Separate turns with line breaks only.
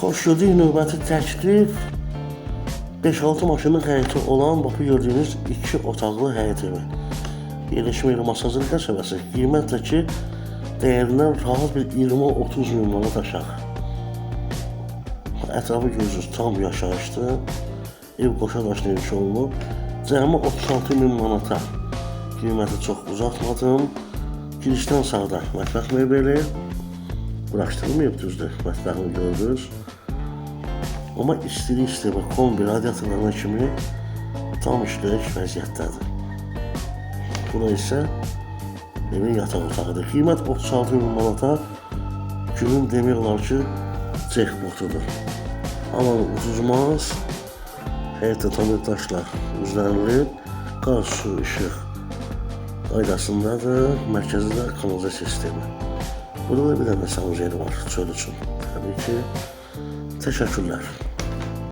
Xoş gördük, növbəti təklif 5-6 maşının həyəti olan, bax bu gördüyünüz 2 otaqlı həyət evi. Yerləşmə yeri Masazır qəsəbəsi. Qiymətlə ki, dəyərindən rahat bir 20-30 min manat aşağı. Ətrafı görürsünüz, tam yaşayışdır. Ev qoşa daşla inşa olunub. Cəmi 36 min manata. Qiyməti çox uzatmadım. Girişdən sağda mətbəx mebeli. Quraşdırılmayıb düzdür, mətbəxini gördünüz. Amma istiri və kombi radiatorlarına kimi tam işləyək vəziyyətdədir. Bura isə evin yataq otağıdır. Qiymət 36 min manata, günün demək olar ki, cekpotudur. Alanı uduzmaz, həyətdə tamir daşlar üzlənilib, qaz, su, işıq qaydasındadır, mərkəzdə kanalizasiya sistemi. Burada da bir dənə sanuc yeri var çöl üçün. Təbii ki, təşəkkürlər.